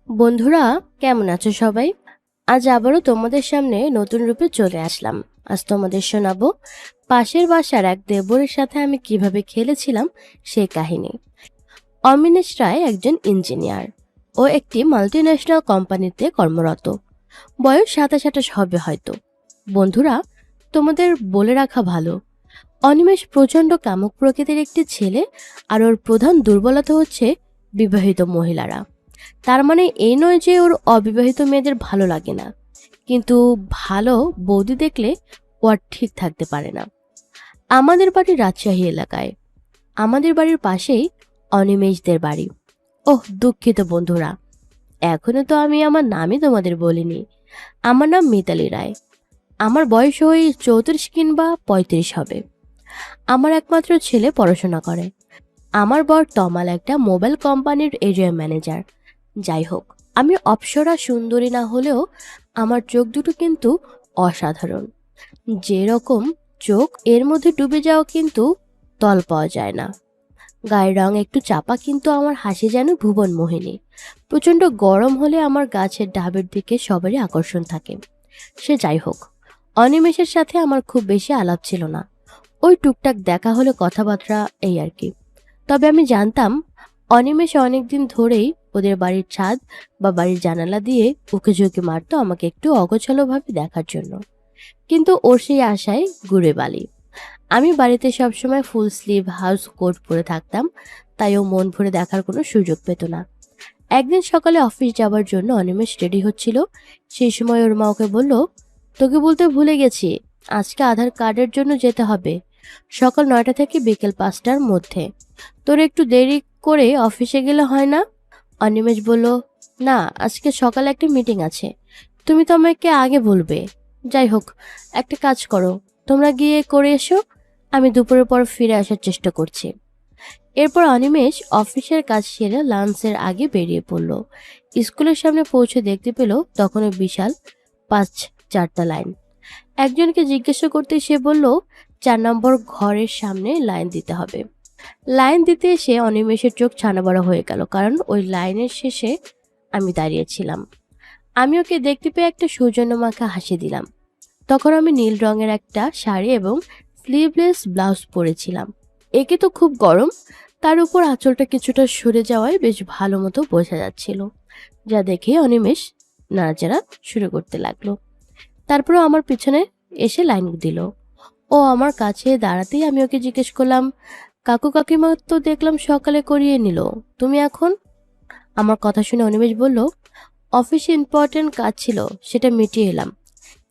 বন্ধুরা, কেমন আছো সবাই? আজ আবারও তোমাদের সামনে নতুন রূপে চলে আসলাম। আজ তোমাদের শোনাবো পাশের বাসার এক দেবরের সাথে আমি কিভাবে খেলেছিলাম সেই কাহিনী। অমিনেশ রায় একজন ইঞ্জিনিয়ার। ও একটি মাল্টিন্যাশনাল কোম্পানিতে কর্মরত। বয়স 27-28 হবে হয়তো। বন্ধুরা, তোমাদের বলে রাখা ভালো, অনিমেষ প্রচণ্ড কামুক প্রকৃতির একটি ছেলে। আর ওর প্রধান দুর্বলতা হচ্ছে বিবাহিত মহিলারা। তার মানে এই নয় যে ওর অবিবাহিত মেয়েদের ভালো লাগে না, কিন্তু ভালো বৌদি দেখলে ও আর ঠিক থাকতে পারে না। আমাদের বাড়ি রাজশাহী এলাকায়। আমাদের বাড়ির পাশেই অনিমেষদের বাড়ি। ওহ, দুঃখিত বন্ধুরা, এখনো তো আমি আমার নামই তোমাদের বলিনি। আমার নাম মিতালি রায়। আমার বয়স ওই 34 কিংবা 35 হবে। আমার একমাত্র ছেলে পড়াশোনা করে। আমার বর তমাল একটা মোবাইল কোম্পানির এরিয়া ম্যানেজার। যাই হোক, আমি অপ্সরা সুন্দরী না হলেও আমার চোখ দুটো কিন্তু অসাধারণ। যেরকম চোখ, এর মধ্যে ডুবে যাওয়া কিন্তু তল পাওয়া যায় না। গায়ের রং একটু চাপা, কিন্তু আমার হাসি যেন ভুবন মোহিনী। প্রচণ্ড গরম হলে আমার গাছের ডাবের দিকে সবারই আকর্ষণ থাকে। সে যাই হোক, অনিমেষের সাথে আমার খুব বেশি আলাপ ছিল না। ওই টুকটাক দেখা হলে কথাবার্তা, এই আর কি। তবে আমি জানতাম অনিমেষ অনেকদিন ধরেই ওদের বাড়ির ছাদ বা বাড়ির জানালা দিয়ে উঁকি ঝুঁকি মারতো আমাকে একটু অগোছালোভাবে দেখার জন্য। কিন্তু ওর সেই আশায় গুড়ে বালি। আমি বাড়িতে সবসময় ফুল স্লিভ হাউস কোট পরে থাকতাম, তাই ও মন ভরে দেখার কোনো সুযোগ পেত না। একদিন সকালে অফিস যাবার জন্য অনিমেষ রেডি হচ্ছিল। সেই সময় ওর মা ওকে বলল, তোকে বলতে ভুলে গেছি, আজকে আধার কার্ডের জন্য যেতে হবে, সকাল 9টা থেকে বিকেল 5টার মধ্যে। তোর একটু দেরি করে অফিসে গেলে হয় না? অনিমেষ বলল, না, আজকে সকালে একটা মিটিং আছে, তুমি তো আমাকে আগে বলবে। যাই হোক, একটা কাজ করো, তোমরা গিয়ে করে এসো, আমি দুপুরের পর ফিরে আসার চেষ্টা করছি। এরপর অনিমেষ অফিসের কাজ সেরে লাঞ্চের আগে বেরিয়ে পড়ল। স্কুলের সামনে পৌঁছে দেখতে পেল তখনও বিশাল 5-4টা লাইন। একজনকে জিজ্ঞাসা করতে সে বলল 4 নম্বর ঘরের সামনে লাইন দিতে হবে। লাইন দিতে এসে অনিমেষের চোখ ছানা বড়া হয়ে গেল, কারণ ওই লাইনের শেষে আমি দাঁড়িয়েছিলাম। আমি ওকে দেখতে পেয়ে একটা সৌজন্যমাখা হাসি দিলাম। তখন আমি নীল রঙের একটা শাড়ি এবং স্লিভলেস ব্লাউজ পরেছিলাম। একে তো খুব গরম, তার উপর আঁচলটা কিছুটা সরে যাওয়ায় বেশ ভালো মতো বোঝা যাচ্ছিল, যা দেখে অনিমেষ নাড়াচাড়া শুরু করতে লাগলো। তারপরও আমার পিছনে এসে লাইন দিল। ও আমার কাছে দাঁড়াতেই আমি ওকে জিজ্ঞেস করলাম, কাকু কাকিমা তো দেখলাম সকালে করিয়ে নিল, তুমি এখন? আমার কথা শুনে অনিমেষ বলল, অফিসে ইম্পর্টেন্ট কাজ ছিল, সেটা মিটিয়ে এলাম।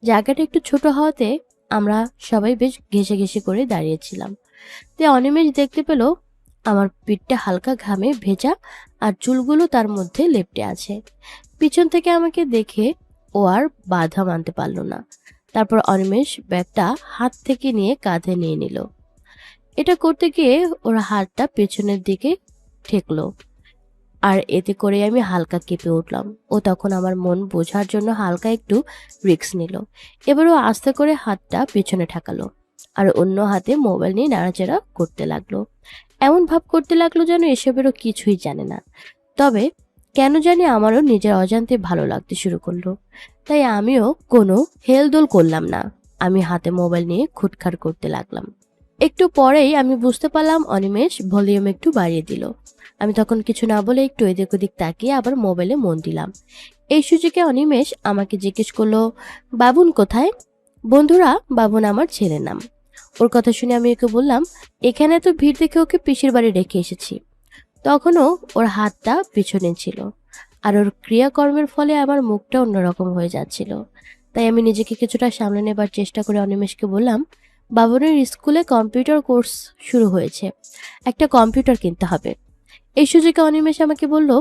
জায়গাটা একটু ছোট হওয়াতে আমরা সবাই বেশ ঘেঁষে ঘেঁষে করে দাঁড়িয়েছিলাম। তাই অনিমেষ দেখতে পেল আমার পিঠটা হালকা ঘামে ভেজা, আর চুলগুলো তার মধ্যে লেপ্টে আছে। পিছন থেকে আমাকে দেখে ও আর বাধা মানতে পারল না। তারপর অনিমেষ ব্যাগটা হাত থেকে নিয়ে কাঁধে নিয়ে নিল। এটা করতে গিয়ে ওর হাতটা পেছনের দিকে ঠেকলো, আর এতে করে আমি হালকা কেঁপে উঠলাম। ও তখন আমার মন বোঝার জন্য হালকা একটু রিস্ক নিল। এবার ও আস্তে করে হাতটা পেছনে ঠেকালো, আর অন্য হাতে মোবাইল নিয়ে নাড়াচাড়া করতে লাগলো। এমন ভাব করতে লাগলো যেন এসবেরও কিছুই জানে না। তবে কেন জানি আমারও নিজের অজান্তে ভালো লাগতে শুরু করলো। তাই আমিও কোনো হেলদোল করলাম না। আমি হাতে মোবাইল নিয়ে খুটখাট করতে লাগলাম। একটু পরেই আমি বুঝতে পারলাম অনিমেষ ভলিউম একটু বাড়িয়ে দিল। আমি তখন কিছু না বলে একটু এদিক ওদিক তাকিয়ে আবার মোবাইলে মন দিলাম। এই সুযোগে অনিমেষ আমাকে জিজ্ঞেস করলো, বাবুন কোথায়? বন্ধুরা, বাবুন আমার ছেলের নাম। ওর কথা শুনে আমি ওকে বললাম, এখানে তো ভিড় দেখে ওকে পিসির বাড়ি রেখে এসেছি। তখনও ওর হাতটা পিছনে ছিল, আর ওর ক্রিয়াকর্মের ফলে আমার মুখটা অন্যরকম হয়ে যাচ্ছিল। তাই আমি নিজেকে কিছুটা সামলে নেবার চেষ্টা করে অনিমেষকে বললাম, বাবুনের স্কুলে কম্পিউটার কোর্স শুরু হয়েছে, একটা কম্পিউটার কিনতে হবে। এই সুযোগে অনিমেষ আমাকে বলল,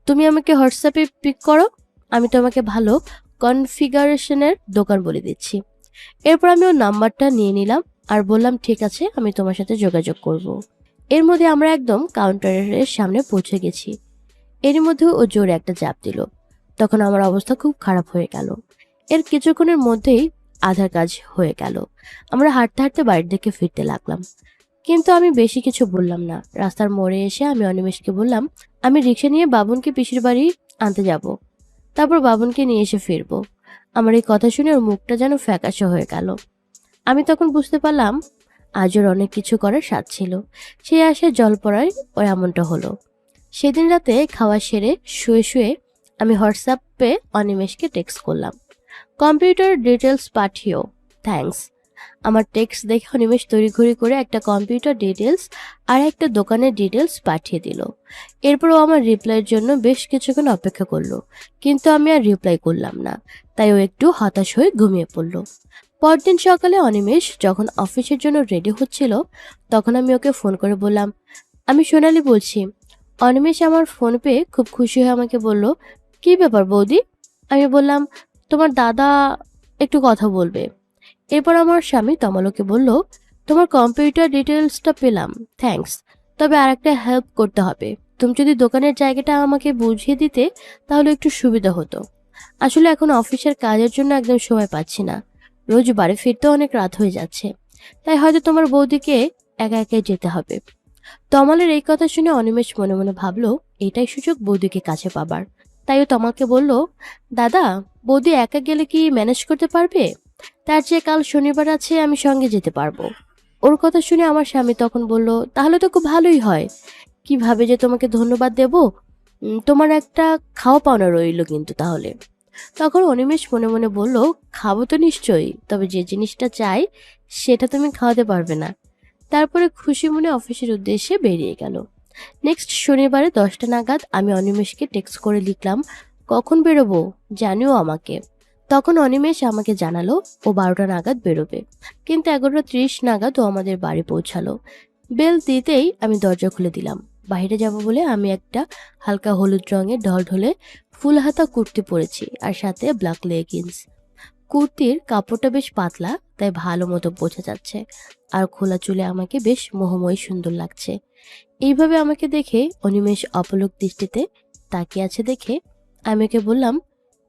তুমি আমাকে হোয়াটসঅ্যাপে পিক করো, আমি তোমাকে ভালো কনফিগারেশনের দোকান বলে দিচ্ছি। এরপর আমি ওর নাম্বারটা নিয়ে নিলাম আর বললাম, ঠিক আছে, আমি তোমার সাথে যোগাযোগ করব। এর মধ্যে আমরা একদম কাউন্টারের সামনে পৌঁছে গেছি। এর মধ্যে ও জোরে একটা চাপ দিল। তখন আমার অবস্থা খুব খারাপ হয়ে গেল। এর কিছুক্ষণের মধ্যেই আধার কাজ হয়ে গেল। আমরা হাঁটতে হাঁটতে বাড়ির দিকে ফিরতে লাগলাম, কিন্তু আমি বেশি কিছু বললাম না। রাস্তার মোড়ে এসে আমি অনিমেষকে বললাম, আমি রিক্সা নিয়ে বাবুনকে পিসির বাড়ি আনতে যাব, তারপর বাবনকে নিয়ে এসে ফিরবো। আমার এই কথা শুনে ওর মুখটা যেন ফ্যাকাশে হয়ে গেল। আমি তখন বুঝতে পারলাম আজ ওর অনেক কিছু করার স্বাদ ছিল। সে আশায় জল পড়ায় ওর এমনটা হলো। সেদিন রাতে খাওয়া সেরে শুয়ে শুয়ে আমি হোয়াটসঅ্যাপে অনিমেষকে টেক্সট করলাম, কম্পিউটার ডিটেলস পাঠিও, থ্যাঙ্কস। আমার টেক্সট দেখে অনিমেষ তড়িঘড়ি করে একটা কম্পিউটার ডিটেলস আর একটা দোকানের ডিটেলস পাঠিয়ে দিল। এরপরও আমার রিপ্লাইয়ের জন্য বেশ কিছুক্ষণ অপেক্ষা করলো, কিন্তু আমি আর রিপ্লাই করলাম না। তাই ও একটু হতাশ হয়ে ঘুমিয়ে পড়ল। পরদিন সকালে অনিমেষ যখন অফিসের জন্য রেডি হচ্ছিল, তখন আমি ওকে ফোন করে বললাম, আমি সোনালি বলছি। অনিমেষ আমার ফোন পেয়ে খুব খুশি হয়ে আমাকে বলল, কি ব্যাপার বৌদি? আমি বললাম, তোমার দাদা একটু কথা বলবে। এরপর আমার স্বামী তমালকে বলল, তোমার কম্পিউটার ডিটেলসটা পেলাম, থ্যাঙ্কস। তবে আর একটা হেল্প করতে হবে, তুমি যদি দোকানের জায়গাটা আমাকে বুঝিয়ে দিতে তাহলে একটু সুবিধা হতো। আসলে এখন অফিসের কাজের জন্য একদম সময় পাচ্ছি না, রোজ বাড়ি ফিরতে অনেক রাত হয়ে যাচ্ছে, তাই হয়তো তোমার বৌদিকে একা একাই যেতে হবে। তমালের এই কথা শুনে অনিমেষ মনে মনে ভাবলো এটাই সুযোগ বৌদিকে কাছে পাবার। তাই ও তমালকে বলল, দাদা, বৌদি একা গেলে কি ম্যানেজ করতে পারবে? তার চেয়ে কাল শনিবার আছে, আমি সঙ্গে যেতে পারবো। ওর কথা শুনে আমার স্বামী তখন বলল, তাহলে তো খুব ভালোই হয়। কিভাবে যে তোমাকে ধন্যবাদ দেব, তোমার একটা খাওয়া পাওনা রইল কিন্তু তাহলে। তখন অনিমেষ মনে মনে বলল, খাবো তো নিশ্চয়ই, তবে যে জিনিসটা চাই সেটা তুমি খাওয়াতে পারবে না। তারপরে খুশি মনে অফিসের উদ্দেশ্যে বেরিয়ে গেল। নেক্সট শনিবারে 10টা নাগাদ আমি অনিমেষকে টেক্সট করে লিখলাম, কখন বেরোবো জানিও আমাকে। তখন অনিমেষ আমাকে জানালো ও 12টা নাগাদ বেরোবে, কিন্তু 11:30 নাগাদ ও আমাদের বাড়ি পৌঁছালো। বেল দিতেই আমি দরজা খুলে দিলাম। বাইরে যাব বলে আমি একটা হালকা হলুদ রঙের ঢলঢলে ফুল হাতা কুর্তি পরেছি আর সাথে ব্ল্যাক লেগিংস। কুর্তির কাপড়টা বেশ পাতলা, তাই ভালো মতো বোঝা যাচ্ছে, আর খোলা চুলে আমাকে বেশ মোহময়ী সুন্দর লাগছে। এইভাবে আমাকে দেখে অনিমেষ অপলক দৃষ্টিতে তাকিয়ে আছে দেখে আমি ওকে বললাম,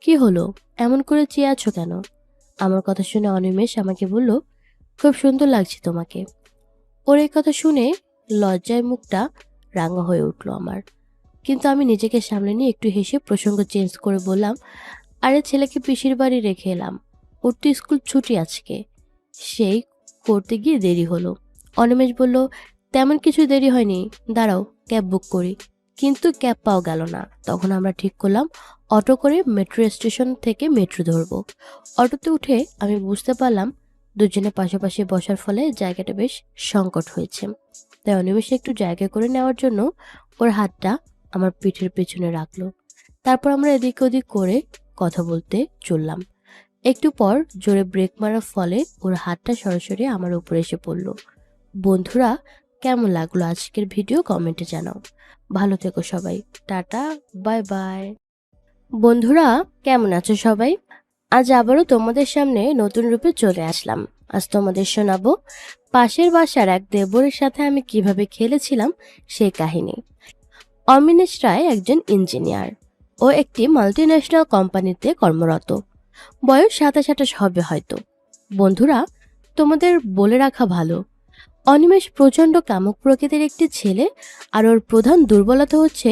কি হলো, এমন করে চেয়ে আছো কেন? আমার কথা শুনে অনিমেষ আমাকে বলল, খুব সুন্দর লাগছে তোমাকে। ওর এই কথা শুনে লজ্জায় মুখটা রাঙা হয়ে উঠলো আমার, কিন্তু আমি নিজেকে সামলে নিয়ে একটু হেসে প্রসঙ্গ চেঞ্জ করে বললাম, আরে ছেলেকে পিসির বাড়ি রেখে এলাম, ওর তো স্কুল ছুটি আজকে, সেই করতে গিয়ে দেরি হলো। অনিমেষ বলল, তেমন কিছু দেরি হয়নি, দাঁড়াও ক্যাব বুক করি। কিন্তু ক্যাব পাওয়া গেল না। তখন আমরা ঠিক করলাম অটো করে মেট্রো স্টেশন থেকে মেট্রো ধরবো। অটোতে উঠে আমি বুঝতে পারলাম দুজনে পাশাপাশি বসার ফলে জায়গাটা বেশ সংকট হয়েছে। তাই অনিমেষ একটু জায়গা করে নেওয়ার জন্য ওর হাতটা আমার পিঠের পেছনে রাখলো। তারপর আমরা এদিক ওদিক করে কথা বলতে চললাম। একটু পর জোরে ব্রেক মারার ফলে ওর হাতটা সরাসরি আমার উপরে এসে পড়ল। বন্ধুরা, কেমন লাগলো আজকের ভিডিও কমেন্টে জানাও। ভালো থেকো সবাই, টাটা, বাই বাই। বন্ধুরা, কেমন আছো সবাই? আজ আবারও তোমাদের সামনে নতুন রূপে চলে আসলাম। আজ তোমাদের শোনাবো পাশের বাসার এক দেবরের সাথে আমি কিভাবে খেলেছিলাম সেই কাহিনী। অমিনেশ রায় একজন ইঞ্জিনিয়ার। ও একটি মাল্টিন্যাশনাল কোম্পানিতে কর্মরত। বয়স 27-28 হবে হয়তো। বন্ধুরা, তোমাদের বলে রাখা ভালো, অনিমেষ প্রচন্ড কামুক প্রকৃতির একটি ছেলে, আর ওর প্রধান দুর্বলতা হচ্ছে